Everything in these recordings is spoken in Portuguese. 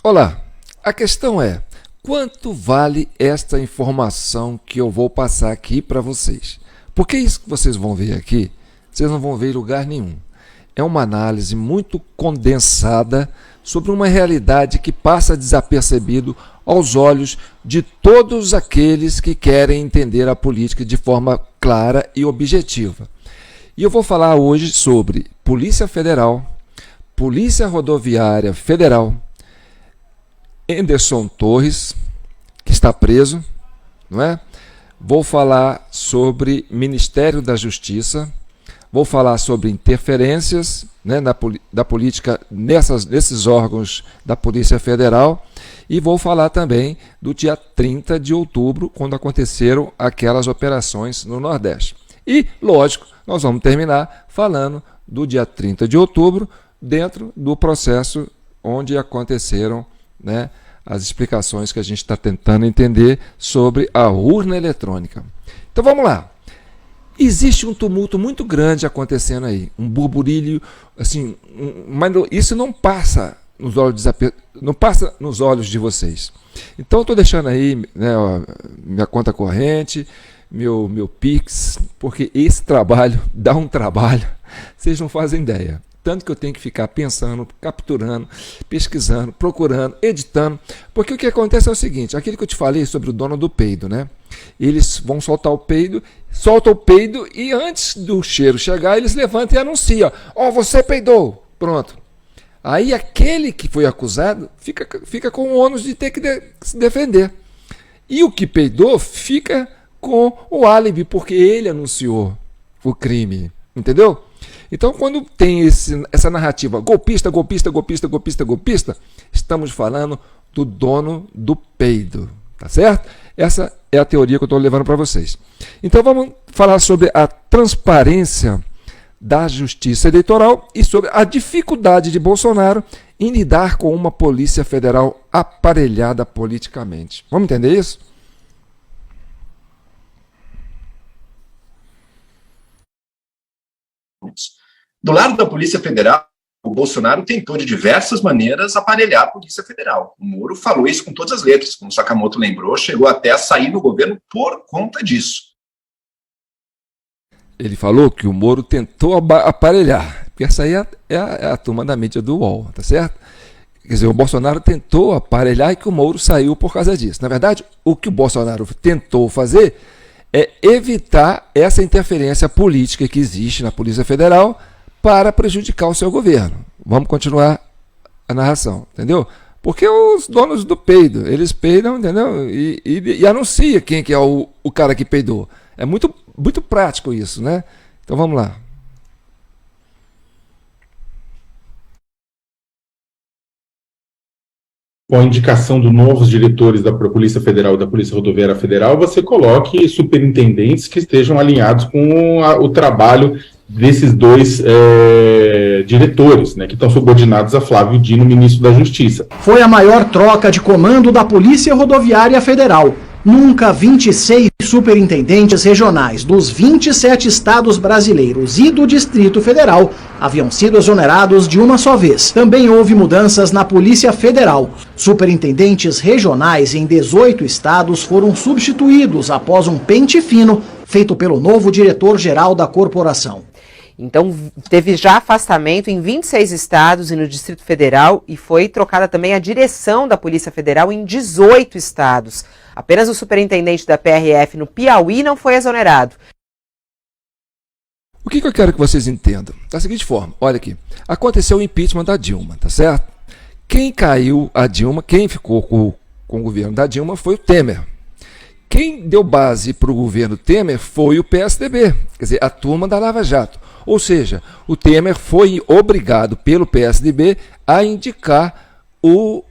Olá, a questão é, quanto vale esta informação que eu vou passar aqui para vocês? Porque isso que vocês vão ver aqui, vocês não vão ver em lugar nenhum. É uma análise muito condensada sobre uma realidade que passa desapercebido aos olhos de todos aqueles que querem entender a política de forma clara e objetiva. E eu vou falar hoje sobre Polícia Federal, Polícia Rodoviária Federal, Anderson Torres, que está preso, não é? Vou falar sobre Ministério da Justiça, vou falar sobre interferências, né, da política nesses órgãos da Polícia Federal e vou falar também do dia 30 de outubro, quando aconteceram aquelas operações no Nordeste. E, lógico, nós vamos terminar falando do dia 30 de outubro, dentro do processo onde aconteceram, né, as explicações que a gente está tentando entender sobre a urna eletrônica. Então vamos lá. Existe um tumulto muito grande acontecendo aí, um burburilho, assim, mas isso não passa nos olhos de vocês. Então eu estou deixando aí, né, ó, minha conta corrente, meu Pix, porque esse trabalho dá um trabalho, vocês não fazem ideia. Tanto que eu tenho que ficar pensando, capturando, pesquisando, procurando, editando. Porque o que acontece é o seguinte, aquilo que eu te falei sobre o dono do peido, né? Eles vão soltar o peido, soltam o peido e antes do cheiro chegar, eles levantam e anunciam. Ó, você peidou. Pronto. Aí aquele que foi acusado fica com o ônus de ter que se defender. E o que peidou fica com o álibi, porque ele anunciou o crime. Entendeu? Então, quando tem essa narrativa golpista, golpista, golpista, golpista, golpista, estamos falando do dono do peido, tá certo? Essa é a teoria que eu estou levando para vocês. Então, vamos falar sobre a transparência da justiça eleitoral e sobre a dificuldade de Bolsonaro em lidar com uma Polícia Federal aparelhada politicamente. Vamos entender isso? Do lado da Polícia Federal, o Bolsonaro tentou de diversas maneiras aparelhar a Polícia Federal. O Moro falou isso com todas as letras, como o Sakamoto lembrou, chegou até a sair do governo por conta disso. Ele falou que o Moro tentou aparelhar, porque essa aí é a turma da mídia do UOL, tá certo? Quer dizer, o Bolsonaro tentou aparelhar e que o Moro saiu por causa disso. Na verdade, o que o Bolsonaro tentou fazer é evitar essa interferência política que existe na Polícia Federal para prejudicar o seu governo. Vamos continuar a narração, entendeu? Porque os donos do peido, eles peidam, entendeu? E anuncia quem que é o cara que peidou. É muito, muito prático isso, né? Então vamos lá. Com a indicação dos novos diretores da Polícia Federal e da Polícia Rodoviária Federal, você coloque superintendentes que estejam alinhados com o trabalho desses dois diretores, né, que estão subordinados a Flávio Dino, ministro da Justiça. Foi a maior troca de comando da Polícia Rodoviária Federal. Nunca 26 superintendentes regionais dos 27 estados brasileiros e do Distrito Federal haviam sido exonerados de uma só vez. Também houve mudanças na Polícia Federal. Superintendentes regionais em 18 estados foram substituídos após um pente fino feito pelo novo diretor-geral da corporação. Então, teve já afastamento em 26 estados e no Distrito Federal e foi trocada também a direção da Polícia Federal em 18 estados. Apenas o superintendente da PRF no Piauí não foi exonerado. O que eu quero que vocês entendam? Da seguinte forma, olha aqui, aconteceu o impeachment da Dilma, tá certo? Quem caiu a Dilma, quem ficou com o governo da Dilma foi o Temer. Quem deu base para o governo Temer foi o PSDB, quer dizer, a turma da Lava Jato. Ou seja, o Temer foi obrigado pelo PSDB a indicar o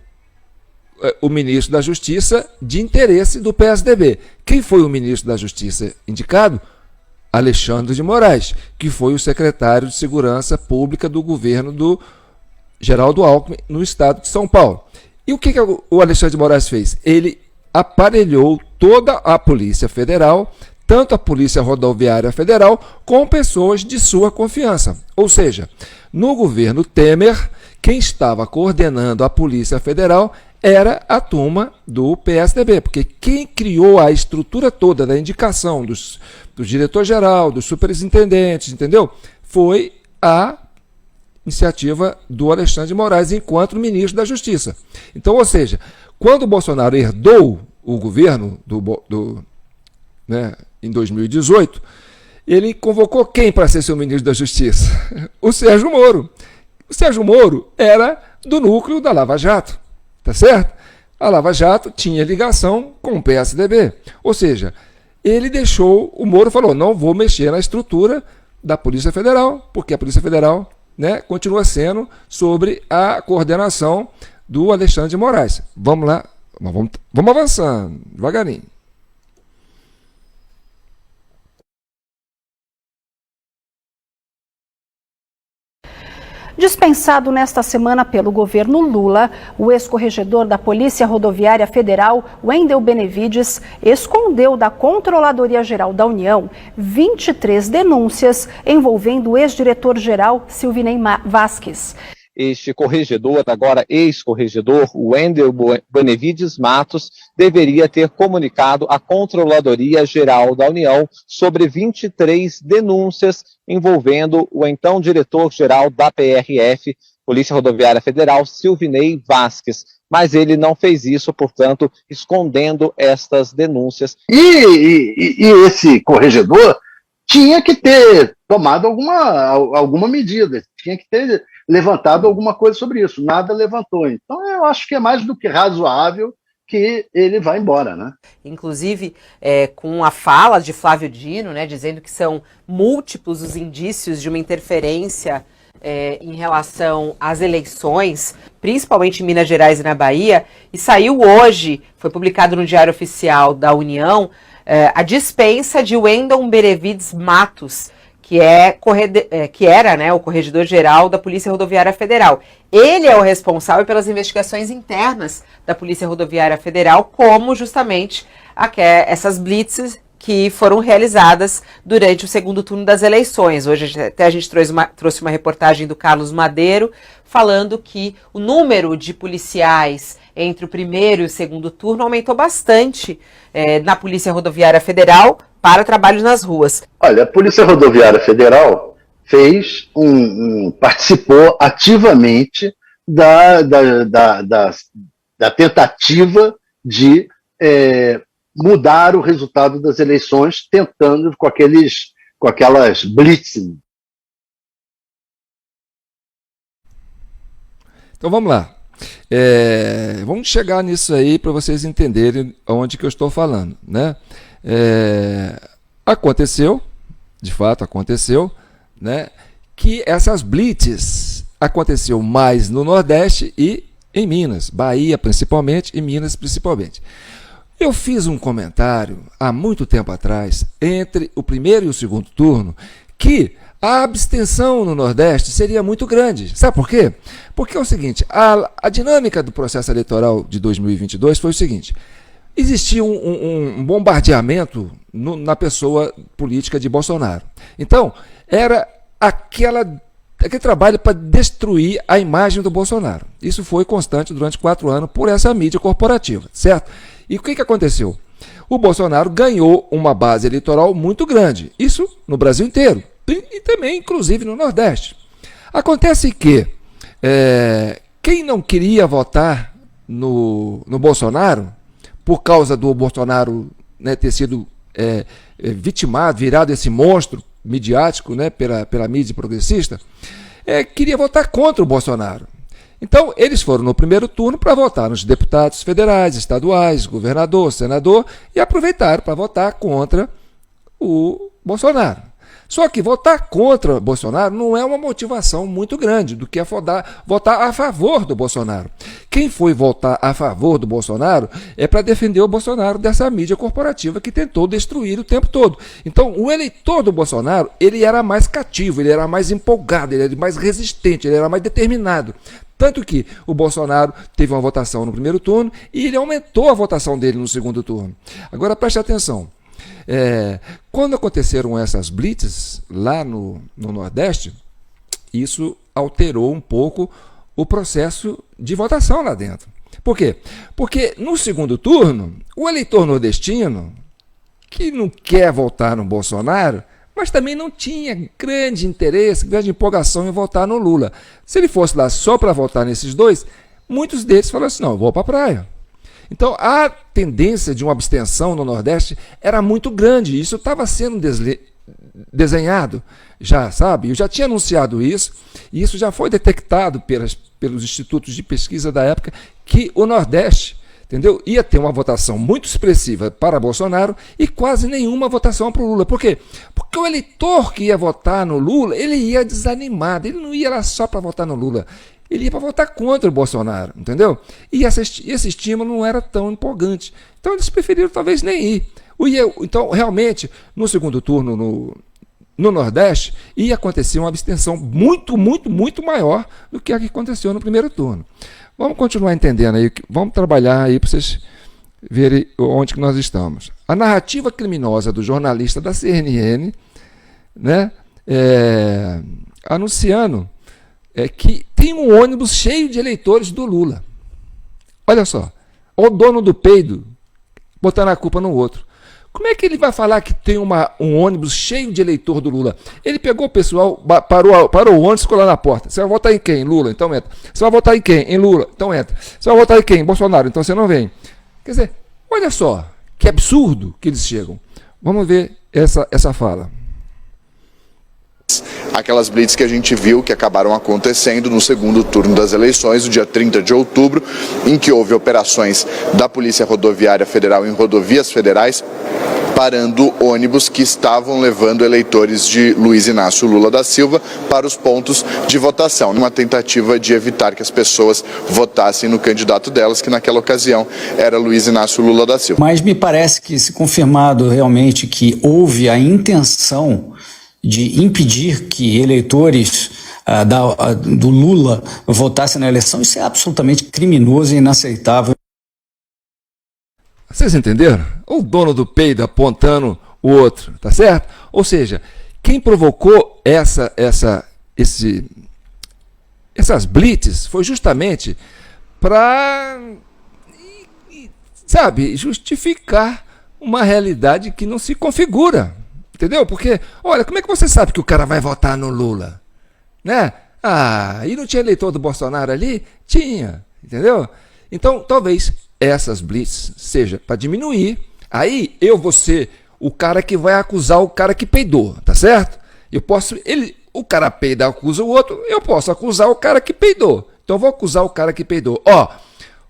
ministro da Justiça de interesse do PSDB. Quem foi o ministro da Justiça indicado? Alexandre de Moraes, que foi o secretário de Segurança Pública do governo do Geraldo Alckmin no estado de São Paulo. E o que o Alexandre de Moraes fez? Ele aparelhou toda a Polícia Federal, tanto a Polícia Rodoviária Federal com pessoas de sua confiança. Ou seja, no governo Temer, quem estava coordenando a Polícia Federal era a turma do PSDB, porque quem criou a estrutura toda da indicação do diretor-geral, dos superintendentes, entendeu? Foi a iniciativa do Alexandre de Moraes enquanto ministro da Justiça. Então, ou seja, quando o Bolsonaro herdou o governo em 2018, ele convocou quem para ser seu ministro da Justiça? O Sérgio Moro. O Sérgio Moro era do núcleo da Lava Jato, tá certo? A Lava Jato tinha ligação com o PSDB. Ou seja, ele deixou, o Moro falou, não vou mexer na estrutura da Polícia Federal, porque a Polícia Federal, né, continua sendo sobre a coordenação do Alexandre de Moraes. Vamos lá, vamos avançando, devagarinho. Dispensado nesta semana pelo governo Lula, o ex-corregedor da Polícia Rodoviária Federal, Wendel Benevides, escondeu da Controladoria Geral da União 23 denúncias envolvendo o ex-diretor-geral Silvinei Vasquez. Este corregedor, agora ex-corregedor, Wendel Benevides Matos, deveria ter comunicado à Controladoria Geral da União sobre 23 denúncias envolvendo o então diretor-geral da PRF, Polícia Rodoviária Federal, Silvinei Vasquez. Mas ele não fez isso, portanto, escondendo estas denúncias. E esse corregedor tinha que ter tomado alguma medida, tinha que ter levantado alguma coisa sobre isso. Nada levantou. Então, eu acho que é mais do que razoável que ele vá embora, né? Inclusive, com a fala de Flávio Dino, né, dizendo que são múltiplos os indícios de uma interferência em relação às eleições, principalmente em Minas Gerais e na Bahia, e saiu hoje, foi publicado no Diário Oficial da União, a dispensa de Wendel Benevides Matos, que era, né, o corregedor-geral da Polícia Rodoviária Federal. Ele é o responsável pelas investigações internas da Polícia Rodoviária Federal, como justamente essas blitzes que foram realizadas durante o segundo turno das eleições. Hoje até a gente trouxe uma reportagem do Carlos Madeiro falando que o número de policiais entre o primeiro e o segundo turno aumentou bastante na Polícia Rodoviária Federal para trabalhos nas ruas. Olha, a Polícia Rodoviária Federal participou ativamente da tentativa de mudar o resultado das eleições, tentando com aquelas blitzes. Então vamos lá. Vamos chegar nisso aí para vocês entenderem onde que eu estou falando, né? Aconteceu, de fato aconteceu, né, que essas blitzes aconteceu mais no Nordeste e em Minas, Bahia principalmente e Minas principalmente. Eu fiz um comentário há muito tempo atrás, entre o primeiro e o segundo turno, que a abstenção no Nordeste seria muito grande. Sabe por quê? Porque é o seguinte, a dinâmica do processo eleitoral de 2022 foi o seguinte: existia um bombardeamento na pessoa política de Bolsonaro. Então, era aquele trabalho para destruir a imagem do Bolsonaro. Isso foi constante durante 4 anos por essa mídia corporativa, certo? E o que aconteceu? O Bolsonaro ganhou uma base eleitoral muito grande, isso no Brasil inteiro, e também, inclusive, no Nordeste. Acontece que quem não queria votar no Bolsonaro, por causa do Bolsonaro, né, ter sido vitimado, virado esse monstro midiático, né, pela mídia progressista, queria votar contra o Bolsonaro. Então, eles foram no primeiro turno para votar nos deputados federais, estaduais, governador, senador, e aproveitaram para votar contra o Bolsonaro. Só que votar contra o Bolsonaro não é uma motivação muito grande do que votar a favor do Bolsonaro. Quem foi votar a favor do Bolsonaro é para defender o Bolsonaro dessa mídia corporativa que tentou destruir o tempo todo. Então, o eleitor do Bolsonaro, ele era mais cativo, ele era mais empolgado, ele era mais resistente, ele era mais determinado. Tanto que o Bolsonaro teve uma votação no primeiro turno e ele aumentou a votação dele no segundo turno. Agora, preste atenção. Quando aconteceram essas blitzes lá no Nordeste, isso alterou um pouco o processo de votação lá dentro. Por quê? Porque no segundo turno, o eleitor nordestino, que não quer votar no Bolsonaro, mas também não tinha grande interesse, grande empolgação em votar no Lula. Se ele fosse lá só para votar nesses dois, muitos deles falaram assim, não, eu vou para a praia. Então, a tendência de uma abstenção no Nordeste era muito grande. Isso estava sendo desenhado, já, sabe? Eu já tinha anunciado isso, e isso já foi detectado pelos institutos de pesquisa da época, que o Nordeste, entendeu, ia ter uma votação muito expressiva para Bolsonaro e quase nenhuma votação para o Lula. Por quê? Porque o eleitor que ia votar no Lula, ele ia desanimado, ele não ia lá só para votar no Lula. Ele ia para votar contra o Bolsonaro, entendeu? E esse estímulo não era tão empolgante. Então eles preferiram talvez nem ir. Então, realmente, no segundo turno, no Nordeste, ia acontecer uma abstenção muito, muito, muito maior do que a que aconteceu no primeiro turno. Vamos continuar entendendo aí, vamos trabalhar aí para vocês verem onde que nós estamos. A narrativa criminosa do jornalista da CNN, né, anunciando que tem um ônibus cheio de eleitores do Lula. Olha só, o dono do peido botando a culpa no outro. Como é que ele vai falar que tem um ônibus cheio de eleitor do Lula? Ele pegou o pessoal, parou o ônibus e ficou lá na porta. Você vai votar em quem? Em Lula? Então entra. Você vai votar em quem? Em Lula? Então entra. Você vai votar em quem? Em Bolsonaro? Então você não vem. Quer dizer, olha só, que absurdo que eles chegam. Vamos ver essa fala. Aquelas blitz que a gente viu que acabaram acontecendo no segundo turno das eleições, no dia 30 de outubro, em que houve operações da Polícia Rodoviária Federal em rodovias federais, parando ônibus que estavam levando eleitores de Luiz Inácio Lula da Silva para os pontos de votação, numa tentativa de evitar que as pessoas votassem no candidato delas, que naquela ocasião era Luiz Inácio Lula da Silva. Mas me parece que, se confirmado realmente que houve a intenção de impedir que eleitores do Lula votassem na eleição, isso é absolutamente criminoso e inaceitável. Vocês entenderam? O dono do peido apontando o outro, tá certo? Ou seja, quem provocou essas blitzes foi justamente para, sabe, justificar uma realidade que não se configura. Entendeu? Porque, olha, como é que você sabe que o cara vai votar no Lula? Né? E não tinha eleitor do Bolsonaro ali? Tinha, entendeu? Então, talvez essas blitz seja para diminuir. Aí eu vou ser o cara que vai acusar o cara que peidou, tá certo? O cara peida acusa o outro, eu posso acusar o cara que peidou. Então eu vou acusar o cara que peidou.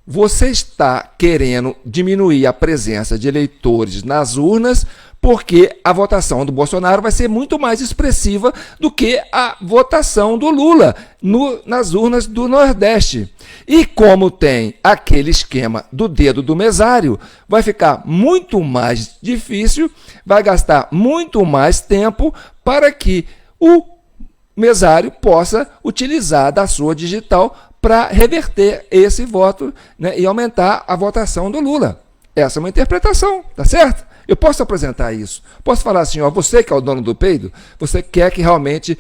Você está querendo diminuir a presença de eleitores nas urnas porque a votação do Bolsonaro vai ser muito mais expressiva do que a votação do Lula nas urnas do Nordeste. E como tem aquele esquema do dedo do mesário, vai ficar muito mais difícil, vai gastar muito mais tempo para que o mesário possa utilizar da sua digital para reverter esse voto, né, e aumentar a votação do Lula. Essa é uma interpretação, tá certo? Eu posso apresentar isso. Posso falar assim, você que é o dono do peido, você quer que realmente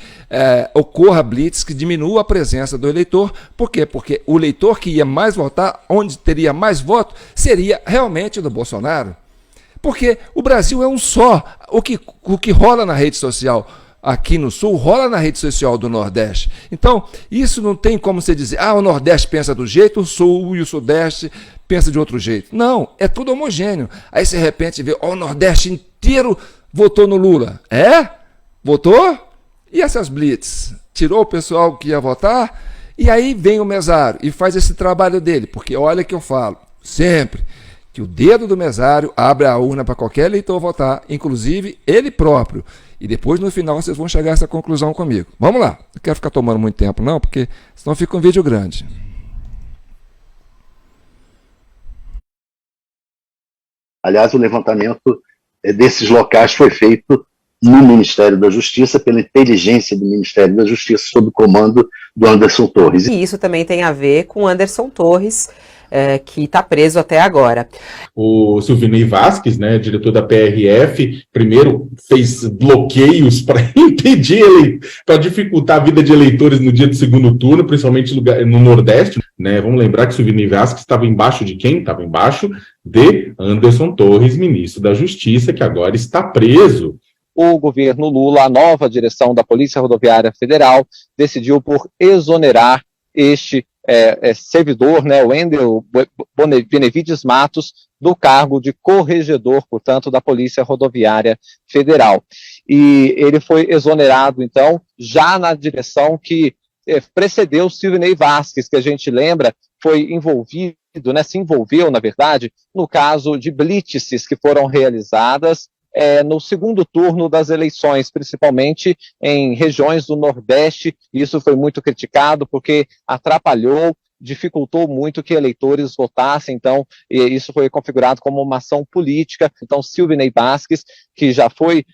ocorra blitz, que diminua a presença do eleitor. Por quê? Porque o eleitor que ia mais votar, onde teria mais voto, seria realmente do Bolsonaro. Porque o Brasil é um só. O que rola na rede social aqui no Sul, rola na rede social do Nordeste. Então, isso não tem como você dizer, o Nordeste pensa do jeito, o Sul e o Sudeste pensa de outro jeito. Não, é tudo homogêneo. Aí, de repente, vê, o Nordeste inteiro votou no Lula. Votou? E essas blitz? Tirou o pessoal que ia votar? E aí vem o mesário e faz esse trabalho dele. Porque olha que eu falo, sempre, que o dedo do mesário abre a urna para qualquer eleitor votar, inclusive ele próprio. E depois, no final, vocês vão chegar a essa conclusão comigo. Vamos lá. Não quero ficar tomando muito tempo, não, porque senão fica um vídeo grande. Aliás, o levantamento desses locais foi feito no Ministério da Justiça, pela inteligência do Ministério da Justiça, sob o comando do Anderson Torres. E isso também tem a ver com Anderson Torres, que está preso até agora. O Silvinei Vasquez, né, diretor da PRF, primeiro fez bloqueios para impedir, para dificultar a vida de eleitores no dia do segundo turno, principalmente no Nordeste, né? Vamos lembrar que Silvinei Vasquez estava embaixo de quem? Estava embaixo de Anderson Torres, ministro da Justiça, que agora está preso. O governo Lula, a nova direção da Polícia Rodoviária Federal, decidiu por exonerar este servidor, né, o Wendel Benevides Matos, do cargo de corregedor, portanto, da Polícia Rodoviária Federal. E ele foi exonerado, então, já na direção que precedeu Silvinei Vasquez, que a gente lembra, foi envolvido, né, se envolveu, na verdade, no caso de blitzes que foram realizadas no segundo turno das eleições, principalmente em regiões do Nordeste. Isso foi muito criticado porque atrapalhou, dificultou muito que eleitores votassem, então isso foi configurado como uma ação política. Então Silvinei Vasquez, que já foi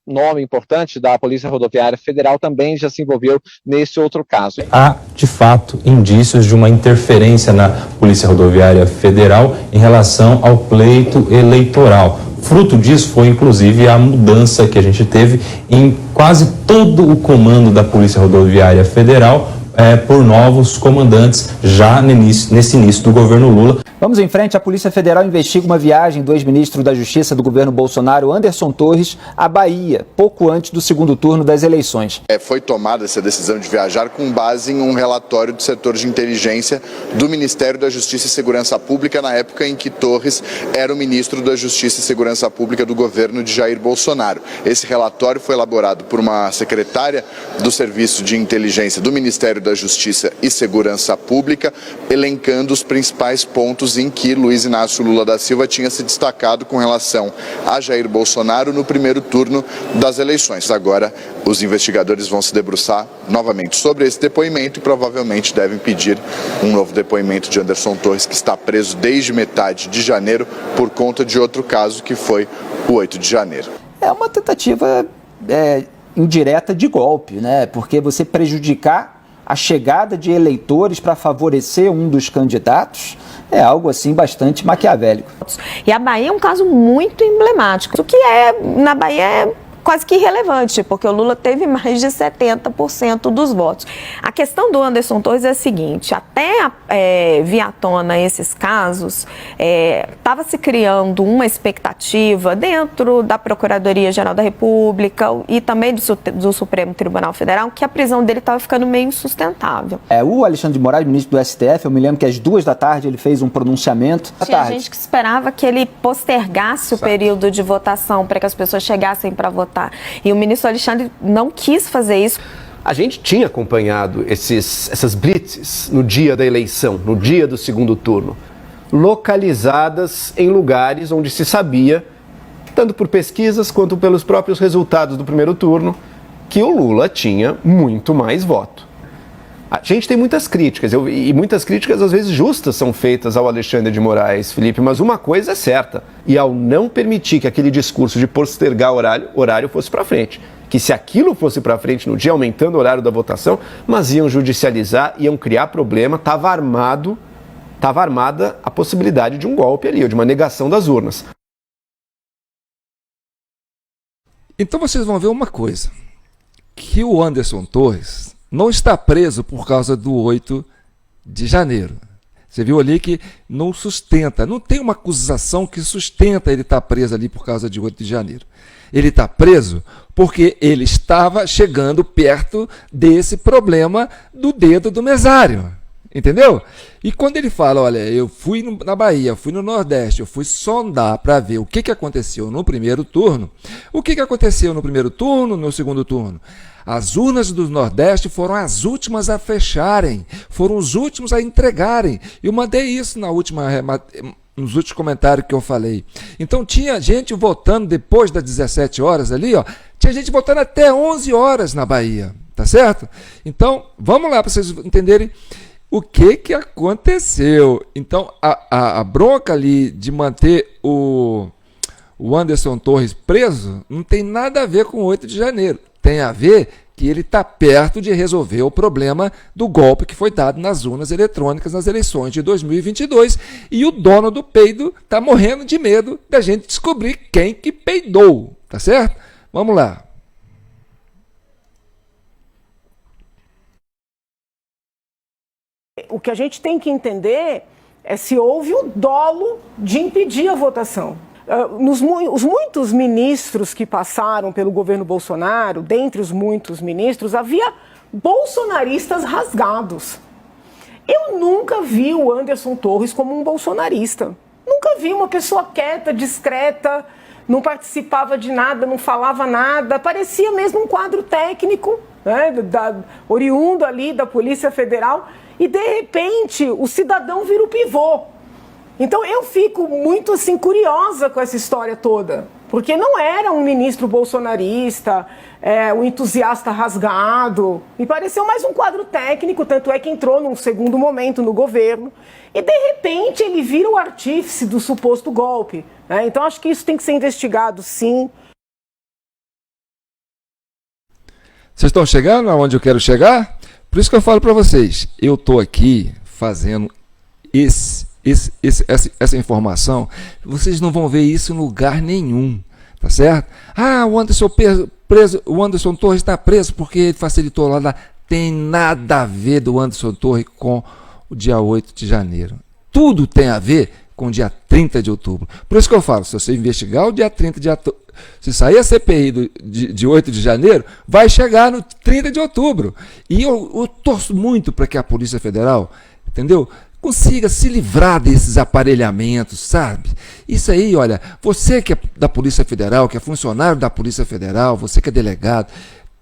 nome importante da Polícia Rodoviária Federal, também já se envolveu nesse outro caso. Há, de fato, indícios de uma interferência na Polícia Rodoviária Federal em relação ao pleito eleitoral. Fruto disso foi, inclusive, a mudança que a gente teve em quase todo o comando da Polícia Rodoviária Federal por novos comandantes já nesse início do governo Lula. Vamos em frente. A Polícia Federal investiga uma viagem do ex-ministro da Justiça do governo Bolsonaro, Anderson Torres, à Bahia, pouco antes do segundo turno das eleições. Foi tomada essa decisão de viajar com base em um relatório do setor de inteligência do Ministério da Justiça e Segurança Pública, na época em que Torres era o ministro da Justiça e Segurança Pública do governo de Jair Bolsonaro. Esse relatório foi elaborado por uma secretária do Serviço de Inteligência do Ministério da Justiça e Segurança Pública, elencando os principais pontos em que Luiz Inácio Lula da Silva tinha se destacado com relação a Jair Bolsonaro no primeiro turno das eleições. Agora, os investigadores vão se debruçar novamente sobre esse depoimento e provavelmente devem pedir um novo depoimento de Anderson Torres, que está preso desde metade de janeiro por conta de outro caso que foi o 8 de janeiro. É uma tentativa indireta de golpe, né? Porque você prejudicar a chegada de eleitores para favorecer um dos candidatos é algo assim bastante maquiavélico. E a Bahia é um caso muito emblemático. O que na Bahia é quase que irrelevante, porque o Lula teve mais de 70% dos votos. A questão do Anderson Torres é a seguinte: até vir à tona esses casos, estava se criando uma expectativa dentro da Procuradoria-Geral da República e também do Supremo Tribunal Federal, que a prisão dele estava ficando meio insustentável. O Alexandre de Moraes, ministro do STF, eu me lembro que às 2h ele fez um pronunciamento. Tinha gente que esperava que ele postergasse o período de votação para que as pessoas chegassem para votar. E o ministro Alexandre não quis fazer isso. A gente tinha acompanhado essas blitzes no dia da eleição, no dia do segundo turno, localizadas em lugares onde se sabia, tanto por pesquisas quanto pelos próprios resultados do primeiro turno, que o Lula tinha muito mais voto. A gente tem muitas críticas, e muitas críticas às vezes justas são feitas ao Alexandre de Moraes, Felipe, mas uma coisa é certa: e ao não permitir que aquele discurso de postergar horário fosse para frente, que se aquilo fosse para frente no dia, aumentando o horário da votação, mas iam judicializar, iam criar problema, estava armada a possibilidade de um golpe ali, ou de uma negação das urnas. Então vocês vão ver uma coisa, que o Anderson Torres não está preso por causa do 8 de janeiro. Você viu ali que não sustenta, não tem uma acusação que sustenta ele estar preso ali por causa de 8 de janeiro. Ele está preso porque ele estava chegando perto desse problema do dedo do mesário. Entendeu? E quando ele fala, olha, eu fui na Bahia, fui no Nordeste, eu fui sondar para ver o que aconteceu no primeiro turno. O que aconteceu no primeiro turno, no segundo turno? As urnas do Nordeste foram as últimas a fecharem, foram os últimos a entregarem. Eu mandei isso nos últimos comentários que eu falei. Então tinha gente votando depois das 17 horas ali, ó, tinha gente votando até 11 horas na Bahia, tá certo? Então, vamos lá para vocês entenderem o que aconteceu. Então, a bronca ali de manter o Anderson Torres preso não tem nada a ver com o 8 de janeiro. Tem a ver que ele está perto de resolver o problema do golpe que foi dado nas urnas eletrônicas nas eleições de 2022, e o dono do peido está morrendo de medo da gente descobrir quem que peidou, tá certo? Vamos lá. O que a gente tem que entender é se houve o dolo de impedir a votação. Os muitos ministros que passaram pelo governo Bolsonaro, dentre os muitos ministros, havia bolsonaristas rasgados. Eu nunca vi o Anderson Torres como um bolsonarista. Nunca vi uma pessoa quieta, discreta, não participava de nada, não falava nada. Parecia mesmo um quadro técnico, né, oriundo ali da Polícia Federal. E, de repente, o cidadão vira o pivô. Então, eu fico muito, assim, curiosa com essa história toda. Porque não era um ministro bolsonarista, um entusiasta rasgado. Me pareceu mais um quadro técnico, tanto é que entrou num segundo momento no governo. E, de repente, ele vira o artífice do suposto golpe, né? Então, acho que isso tem que ser investigado, sim. Vocês estão chegando aonde eu quero chegar? Por isso que eu falo para vocês, eu estou aqui fazendo essa informação, vocês não vão ver isso em lugar nenhum, tá certo? Ah, o Anderson preso, o Anderson Torres está preso porque ele facilitou lá. Tem nada a ver do Anderson Torres com o dia 8 de janeiro. Tudo tem a ver com o dia 30 de outubro. Por isso que eu falo, se você investigar o dia 30 de outubro, se sair a CPI de 8 de janeiro, vai chegar no 30 de outubro. E eu torço muito para que a Polícia Federal, entendeu, consiga se livrar desses aparelhamentos, sabe? Isso aí, olha, você que é da Polícia Federal, que é funcionário da Polícia Federal, você que é delegado,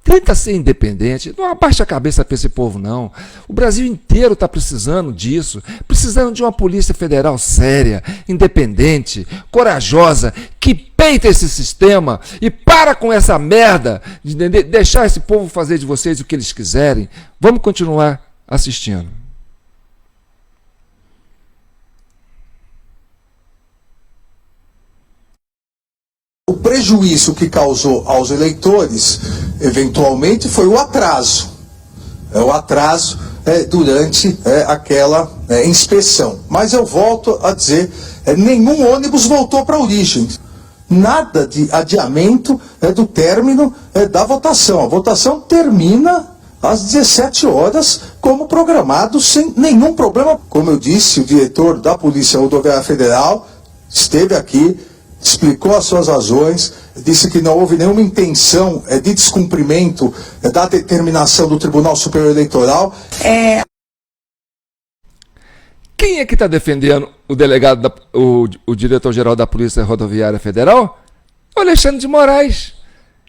tenta ser independente, não abaixa a cabeça para esse povo, não. O Brasil inteiro está precisando disso, precisando de uma Polícia Federal séria, independente, corajosa, que peita esse sistema e para com essa merda de deixar esse povo fazer de vocês o que eles quiserem. Vamos continuar assistindo. O prejuízo que causou aos eleitores, eventualmente, foi o atraso. O atraso durante aquela inspeção. Mas eu volto a dizer, nenhum ônibus voltou para a origem. Nada de adiamento do término da votação. A votação termina às 17 horas, como programado, sem nenhum problema. Como eu disse, o diretor da Polícia Rodoviária Federal esteve aqui, explicou as suas razões, disse que não houve nenhuma intenção de descumprimento da determinação do Tribunal Superior Eleitoral. Quem é que está defendendo o delegado, o diretor-geral da Polícia Rodoviária Federal? O Alexandre de Moraes.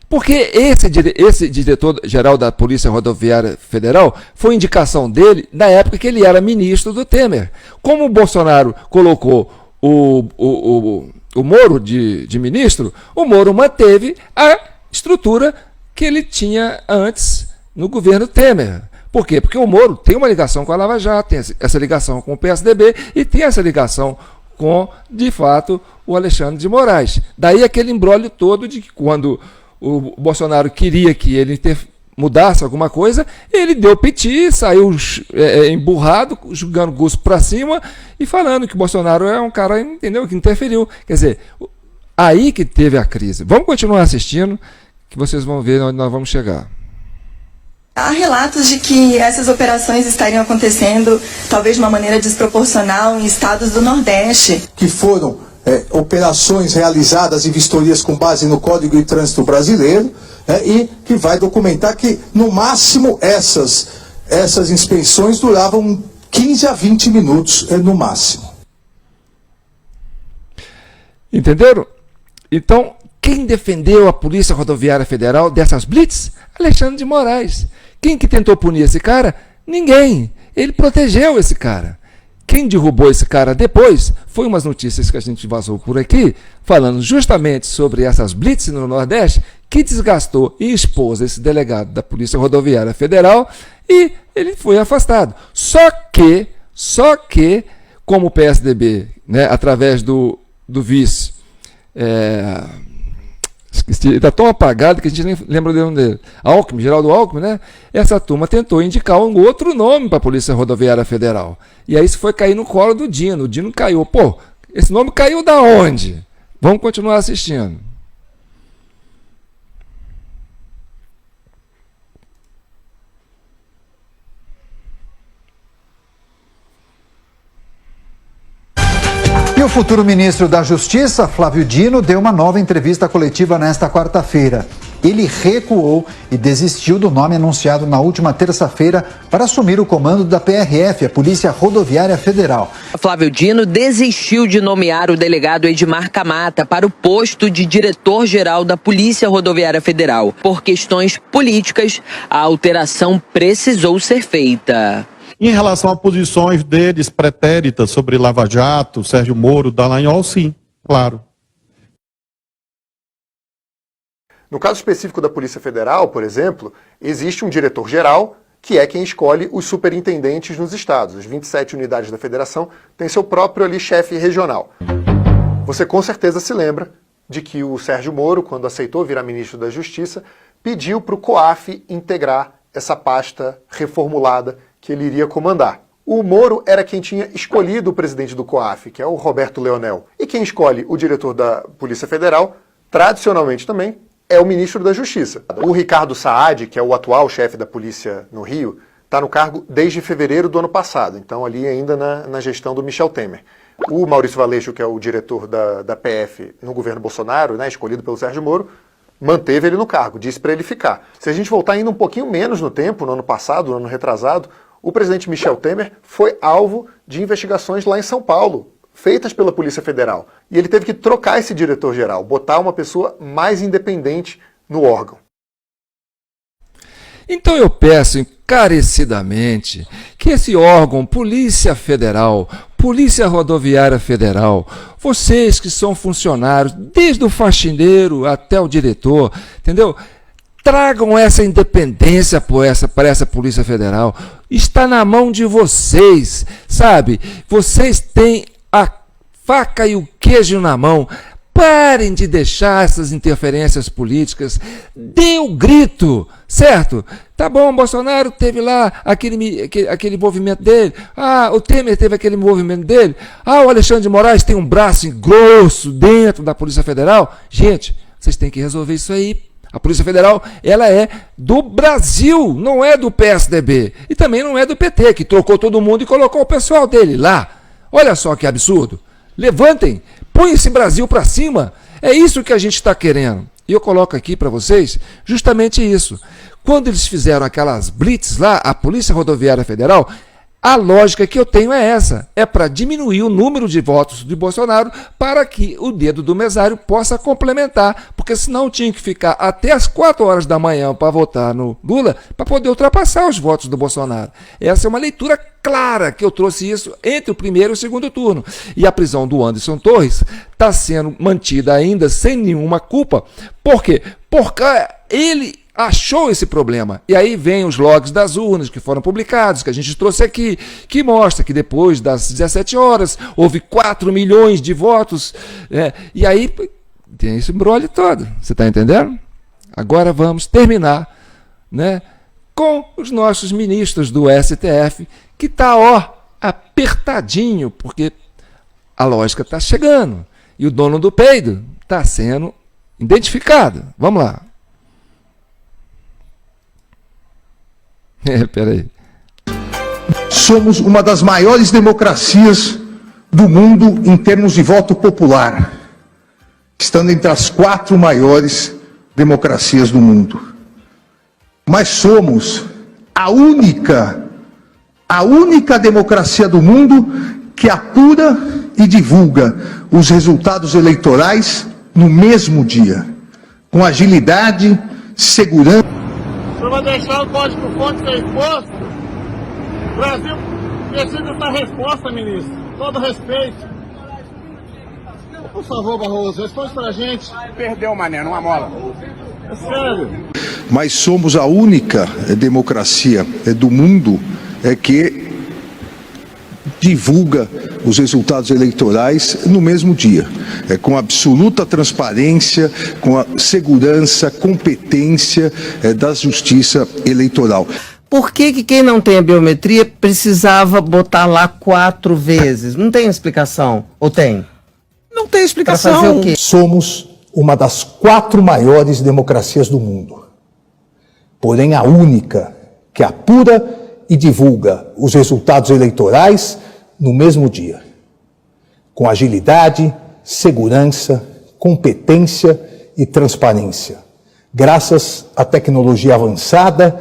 Porque esse diretor-geral da Polícia Rodoviária Federal foi indicação dele na época que ele era ministro do Temer. Como o Bolsonaro colocou o Moro de ministro, o Moro manteve a estrutura que ele tinha antes no governo Temer. Por quê? Porque o Moro tem uma ligação com a Lava Jato, tem essa ligação com o PSDB e tem essa ligação com, de fato, o Alexandre de Moraes. Daí aquele imbróglio todo de que quando o Bolsonaro queria que ele mudasse alguma coisa, ele deu piti, saiu emburrado, jogando gosto para cima e falando que o Bolsonaro é um cara, entendeu, que interferiu. Quer dizer, aí que teve a crise. Vamos continuar assistindo, que vocês vão ver onde nós vamos chegar. Há relatos de que essas operações estariam acontecendo, talvez de uma maneira desproporcional, em estados do Nordeste. Que foram operações realizadas e vistorias com base no Código de Trânsito Brasileiro, e que vai documentar que, no máximo, essas inspeções duravam 15 a 20 minutos, no máximo. Entenderam? Então, quem defendeu a Polícia Rodoviária Federal dessas blitz? Alexandre de Moraes. Quem que tentou punir esse cara? Ninguém. Ele protegeu esse cara. Quem derrubou esse cara depois foi umas notícias que a gente vazou por aqui, falando justamente sobre essas blitz no Nordeste, que desgastou e expôs esse delegado da Polícia Rodoviária Federal e ele foi afastado. Só que, como o PSDB, né, através do vice Esqueci, ele está tão apagado que a gente nem lembra o nome dele. Alckmin, Geraldo Alckmin, né? Essa turma tentou indicar um outro nome para a Polícia Rodoviária Federal. E aí isso foi cair no colo do Dino. O Dino caiu. Pô, esse nome caiu da onde? Vamos continuar assistindo. E o futuro ministro da Justiça, Flávio Dino, deu uma nova entrevista coletiva nesta quarta-feira. Ele recuou e desistiu do nome anunciado na última terça-feira para assumir o comando da PRF, a Polícia Rodoviária Federal. Flávio Dino desistiu de nomear o delegado Edmar Camata para o posto de diretor-geral da Polícia Rodoviária Federal. Por questões políticas, a alteração precisou ser feita. Em relação a posições deles pretéritas sobre Lava Jato, Sérgio Moro, Dallagnol, sim, claro. No caso específico da Polícia Federal, por exemplo, existe um diretor-geral que é quem escolhe os superintendentes nos estados. As 27 unidades da federação têm seu próprio ali chefe regional. Você com certeza se lembra de que o Sérgio Moro, quando aceitou virar ministro da Justiça, pediu para o COAF integrar essa pasta reformulada que ele iria comandar. O Moro era quem tinha escolhido o presidente do COAF, que é o Roberto Leonel. E quem escolhe o diretor da Polícia Federal, tradicionalmente também, é o ministro da Justiça. O Ricardo Saad, que é o atual chefe da polícia no Rio, está no cargo desde fevereiro do ano passado, então ali ainda na gestão do Michel Temer. O Maurício Valeixo, que é o diretor da PF no governo Bolsonaro, né, escolhido pelo Sérgio Moro, manteve ele no cargo, disse para ele ficar. Se a gente voltar ainda um pouquinho menos no tempo, no ano passado, no ano retrasado, o presidente Michel Temer foi alvo de investigações lá em São Paulo, feitas pela Polícia Federal. E ele teve que trocar esse diretor-geral, botar uma pessoa mais independente no órgão. Então eu peço encarecidamente que esse órgão, Polícia Federal, Polícia Rodoviária Federal, vocês que são funcionários, desde o faxineiro até o diretor, entendeu? Tragam essa independência para essa Polícia Federal. Está na mão de vocês, sabe? Vocês têm a faca e o queijo na mão. Parem de deixar essas interferências políticas. Dê o grito, certo? Tá bom, Bolsonaro teve lá aquele movimento dele. Ah, o Temer teve aquele movimento dele. Ah, o Alexandre de Moraes tem um braço grosso dentro da Polícia Federal. Gente, vocês têm que resolver isso aí. A Polícia Federal, ela é do Brasil, não é do PSDB. E também não é do PT, que trocou todo mundo e colocou o pessoal dele lá. Olha só que absurdo. Levantem, põe esse Brasil para cima. É isso que a gente está querendo. E eu coloco aqui para vocês justamente isso. Quando eles fizeram aquelas blitz lá, a Polícia Rodoviária Federal, a lógica que eu tenho é essa, é para diminuir o número de votos de Bolsonaro para que o dedo do mesário possa complementar, porque senão tinha que ficar até as 4 horas da manhã para votar no Lula, para poder ultrapassar os votos do Bolsonaro. Essa é uma leitura clara que eu trouxe isso entre o primeiro e o segundo turno. E a prisão do Anderson Torres está sendo mantida ainda sem nenhuma culpa. Por quê? Porque ele achou esse problema. E aí vem os logs das urnas que foram publicados, que a gente trouxe aqui, que mostra que depois das 17 horas houve 4 milhões de votos. E aí tem esse embrolho todo. Você está entendendo? Agora vamos terminar, né, com os nossos ministros do STF, que está apertadinho, porque a lógica está chegando. E o dono do peido está sendo identificado. Vamos lá. Peraí. Somos uma das maiores democracias do mundo em termos de voto popular, estando entre as 4 maiores democracias do mundo. Mas somos a única democracia do mundo que apura e divulga os resultados eleitorais no mesmo dia, com agilidade, segurança. O senhor vai deixar o código-fonte ser exposto? O Brasil precisa dessa resposta, ministro. Todo respeito. Por favor, Barroso, responde pra gente. Perdeu, mané, numa mola. É sério. Mas somos a única democracia do mundo que divulga os resultados eleitorais no mesmo dia, com absoluta transparência, com a segurança, competência da Justiça Eleitoral. Por que quem não tem a biometria precisava botar lá 4 vezes? Não tem explicação? Ou tem? Não tem explicação. Pra fazer o quê? Somos uma das 4 maiores democracias do mundo, porém a única que apura e divulga os resultados eleitorais no mesmo dia, com agilidade, segurança, competência e transparência, graças à tecnologia avançada,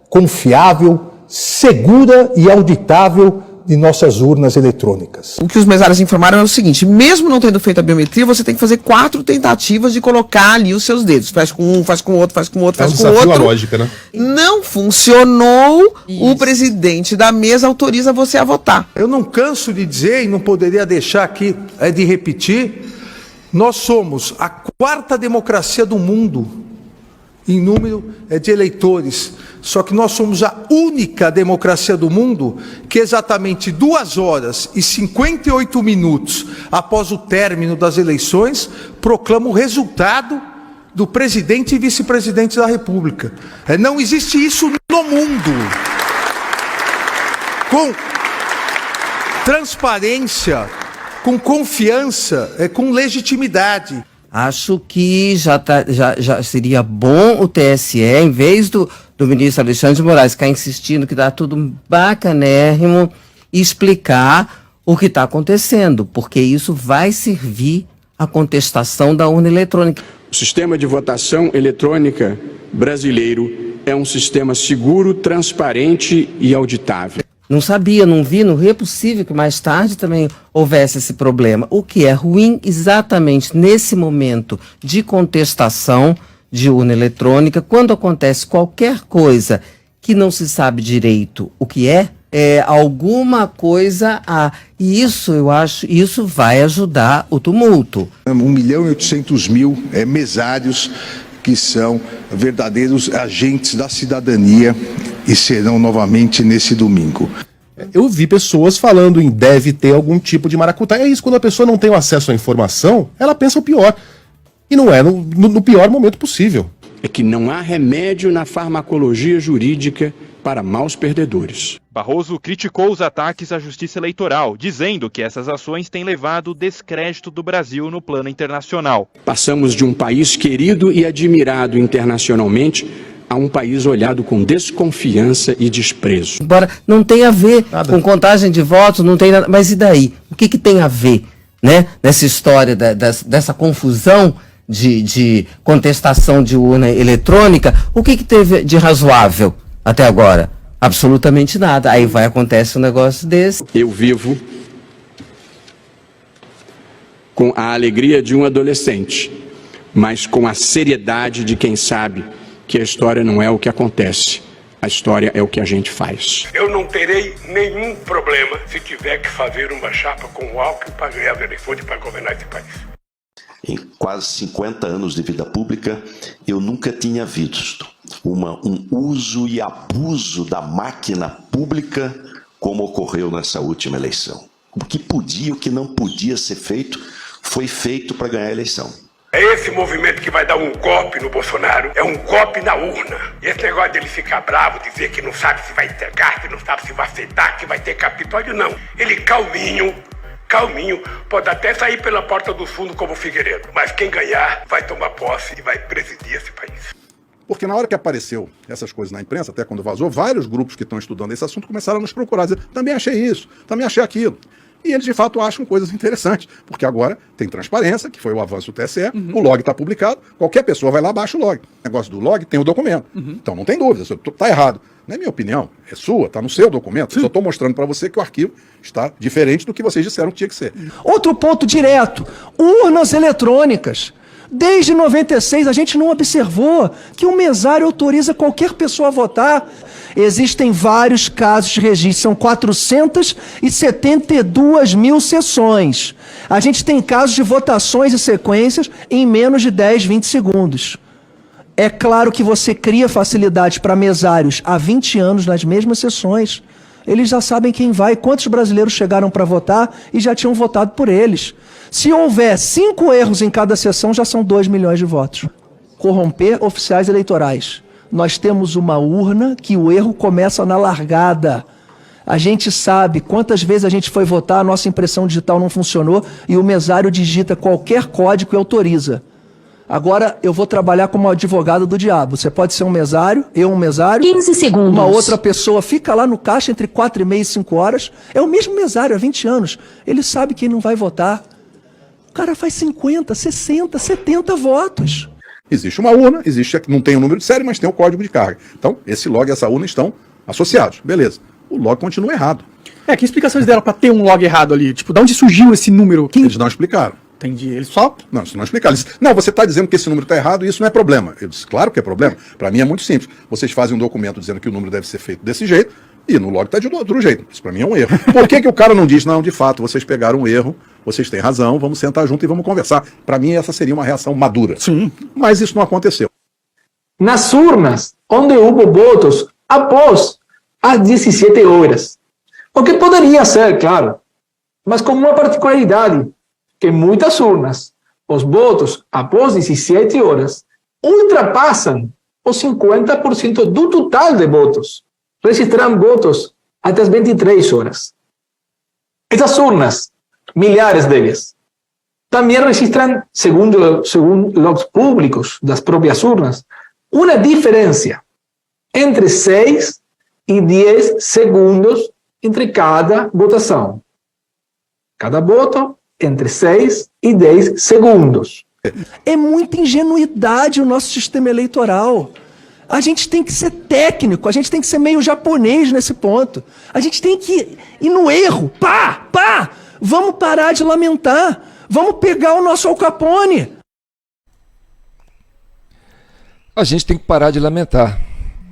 confiável, segura e auditável de nossas urnas eletrônicas. O que os mesários informaram é o seguinte: mesmo não tendo feito a biometria, você tem que fazer 4 tentativas de colocar ali os seus dedos. Faz com um, faz com o outro, faz com o outro, faz com o outro. A lógica, né? Não funcionou. Isso. O presidente da mesa autoriza você a votar. Eu não canso de dizer, e não poderia deixar aqui de repetir, nós somos a 4ª democracia do mundo em número de eleitores. Só que nós somos a única democracia do mundo que exatamente 2 horas e 58 minutos após o término das eleições proclama o resultado do presidente e vice-presidente da República. Não existe isso no mundo. Com transparência, com confiança, com legitimidade. Acho que já seria bom o TSE, em vez do ministro Alexandre de Moraes ficar insistindo que dá tudo bacanérrimo, explicar o que está acontecendo, porque isso vai servir à contestação da urna eletrônica. O sistema de votação eletrônica brasileiro é um sistema seguro, transparente e auditável. Não sabia, não vi, não é possível que mais tarde também houvesse esse problema. O que é ruim exatamente nesse momento de contestação de urna eletrônica, quando acontece qualquer coisa que não se sabe direito o que é alguma coisa e isso, eu acho, isso vai ajudar o tumulto. 1.800.000 mesários que são verdadeiros agentes da cidadania e serão novamente nesse domingo. Eu vi pessoas falando em deve ter algum tipo de maracutaia. É isso, quando a pessoa não tem o acesso à informação, ela pensa o pior. E não é no pior momento possível. É que não há remédio na farmacologia jurídica para maus perdedores. Barroso criticou os ataques à justiça eleitoral, dizendo que essas ações têm levado o descrédito do Brasil no plano internacional. Passamos de um país querido e admirado internacionalmente a um país olhado com desconfiança e desprezo. Embora não tenha a ver com contagem de votos, não tem nada, mas e daí? O que tem a ver, né, nessa história dessa confusão de contestação de urna eletrônica? O que teve de razoável até agora? Absolutamente nada. Aí acontece um negócio desse. Eu vivo com a alegria de um adolescente, mas com a seriedade de quem sabe que a história não é o que acontece, a história é o que a gente faz. Eu não terei nenhum problema se tiver que fazer uma chapa com o Alckmin para ganhar as eleições para governar esse país. Em quase 50 anos de vida pública, eu nunca tinha visto um uso e abuso da máquina pública como ocorreu nessa última eleição. O que podia, o que não podia ser feito, foi feito para ganhar a eleição. É esse movimento que vai dar um golpe no Bolsonaro, é um golpe na urna. E esse negócio dele ficar bravo, dizer que não sabe se vai entregar, que não sabe se vai aceitar, que vai ter Capitólio, não. Ele calminho, pode até sair pela porta do fundo como Figueiredo, mas quem ganhar vai tomar posse e vai presidir esse país. Porque na hora que apareceu essas coisas na imprensa, até quando vazou, vários grupos que estão estudando esse assunto começaram a nos procurar, dizer, também achei isso, também achei aquilo. E eles, de fato, acham coisas interessantes, porque agora tem transparência, que foi o avanço do TSE, o log está publicado, qualquer pessoa vai lá, baixa o log. O negócio do log tem o documento. Então não tem dúvida, está errado. Não é minha opinião, é sua, está no seu documento. Eu só estou mostrando para você que o arquivo está diferente do que vocês disseram que tinha que ser. Outro ponto direto, urnas eletrônicas. Desde 96 a gente não observou que o mesário autoriza qualquer pessoa a votar. Existem vários casos de registro, são 472 mil sessões. A gente tem casos de votações e sequências em menos de 10, 20 segundos. É claro que você cria facilidades para mesários há 20 anos nas mesmas sessões. Eles já sabem quem vai, quantos brasileiros chegaram para votar e já tinham votado por eles. Se houver 5 erros em cada sessão, já são 2 milhões de votos. Corromper oficiais eleitorais. Nós temos uma urna que o erro começa na largada. A gente sabe quantas vezes a gente foi votar, a nossa impressão digital não funcionou e o mesário digita qualquer código e autoriza. Agora eu vou trabalhar como advogado do diabo. Você pode ser um mesário, eu um mesário. 15 segundos. Uma outra pessoa fica lá no caixa entre 4h30 e 5 horas. É o mesmo mesário há 20 anos. Ele sabe quem não vai votar. O cara faz 50, 60, 70 votos. Existe uma urna, não tem o número de série, mas tem o código de carga. Então, esse log e essa urna estão associados. Beleza. O log continua errado. Que explicações deram para ter um log errado ali? Tipo, de onde surgiu esse número? Eles não explicaram. Entendi. Eles só... Não, isso não explicaram. Eles disse, não, você está dizendo que esse número está errado e isso não é problema. Eu disse, claro que é problema. Para mim é muito simples. Vocês fazem um documento dizendo que o número deve ser feito desse jeito e no log está de outro jeito. Isso para mim é um erro. Por que o cara não diz, não, de fato, vocês pegaram um erro, vocês têm razão, vamos sentar junto e vamos conversar. Para mim essa seria uma reação madura. Sim. Mas isso não aconteceu. Nas urnas, onde houve votos após as 17 horas. O que poderia ser, claro, mas com uma particularidade, que muitas urnas, os votos após 17 horas ultrapassam os 50% do total de votos. Registraram votos até as 23 horas. Essas urnas, milhares delas, também registram, segundo logs públicos das próprias urnas, uma diferença entre 6 e 10 segundos entre cada votação. Cada voto entre 6 e 10 segundos. É muita ingenuidade o nosso sistema eleitoral. A gente tem que ser técnico, a gente tem que ser meio japonês nesse ponto. A gente tem que ir no erro. Pá! Vamos parar de lamentar. Vamos pegar o nosso Al Capone. A gente tem que parar de lamentar.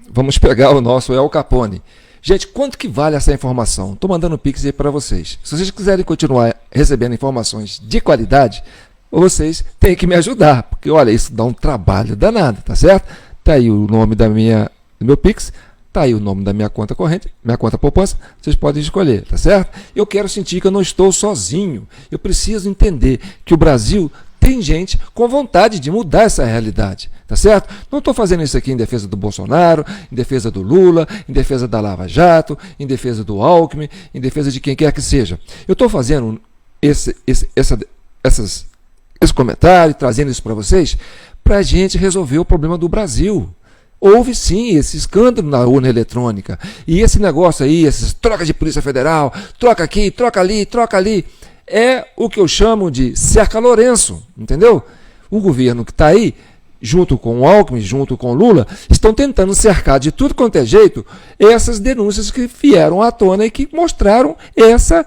Vamos pegar o nosso Al Capone. Gente, quanto que vale essa informação? Estou mandando um pix aí para vocês. Se vocês quiserem continuar recebendo informações de qualidade, vocês têm que me ajudar, porque olha, isso dá um trabalho danado, tá certo? Tá aí o nome do meu pix, tá aí o nome da minha conta corrente, minha conta poupança, vocês podem escolher, tá certo? Eu quero sentir que eu não estou sozinho. Eu preciso entender que o Brasil tem gente com vontade de mudar essa realidade, tá certo? Não estou fazendo isso aqui em defesa do Bolsonaro, em defesa do Lula, em defesa da Lava Jato, em defesa do Alckmin, em defesa de quem quer que seja. Eu estou fazendo esse comentário, trazendo isso para vocês, para a gente resolver o problema do Brasil. Houve sim esse escândalo na urna eletrônica, e esse negócio aí, essas trocas de Polícia Federal, troca aqui, troca ali, é o que eu chamo de cerca Lourenço, entendeu? O governo que está aí, junto com o Alckmin, junto com o Lula, estão tentando cercar de tudo quanto é jeito essas denúncias que vieram à tona e que mostraram essa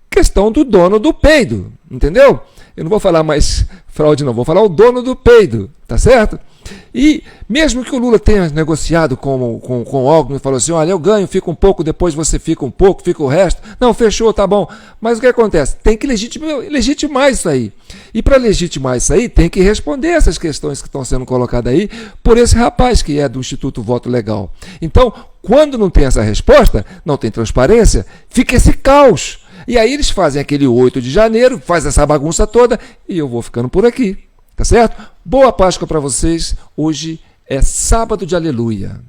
questão do dono do peido, entendeu? Eu não vou falar mais fraude não, vou falar o dono do peido, tá certo? E mesmo que o Lula tenha negociado com o Alckmin e falou assim, olha, eu ganho, fica um pouco, depois você fica um pouco, fica o resto. Não, fechou, tá bom. Mas o que acontece? Tem que legitimar isso aí. E para legitimar isso aí, tem que responder essas questões que estão sendo colocadas aí por esse rapaz que é do Instituto Voto Legal. Então, quando não tem essa resposta, não tem transparência, fica esse caos. E aí eles fazem aquele 8 de janeiro, faz essa bagunça toda e eu vou ficando por aqui. Tá certo? Boa Páscoa para vocês. Hoje é sábado de aleluia.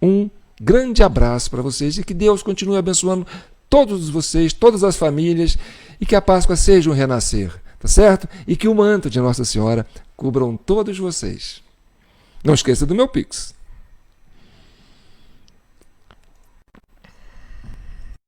Um grande abraço para vocês e que Deus continue abençoando todos vocês, todas as famílias e que a Páscoa seja um renascer, tá certo? E que o manto de Nossa Senhora cubram todos vocês. Não esqueça do meu Pix.